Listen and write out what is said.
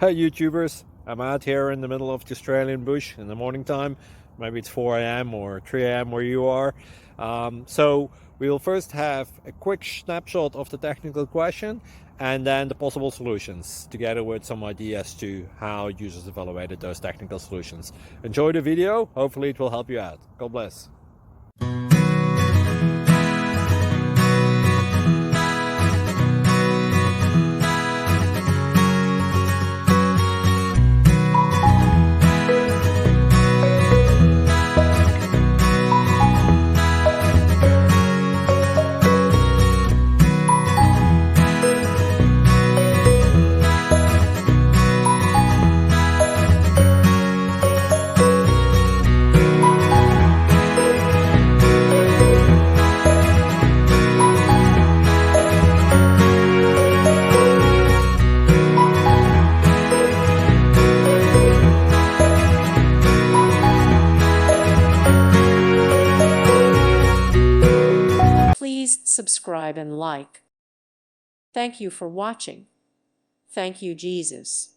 Hey YouTubers, I'm out here in the middle of the Australian bush in the morning time. Maybe it's 4 a.m. or 3 a.m. where you are. So we'll first have a quick snapshot of the technical question and then the possible solutions, together with some ideas to how users evaluated those technical solutions. Enjoy the video, hopefully it will help you out. God bless. Please subscribe and like. Thank you for watching. Thank you, Jesus.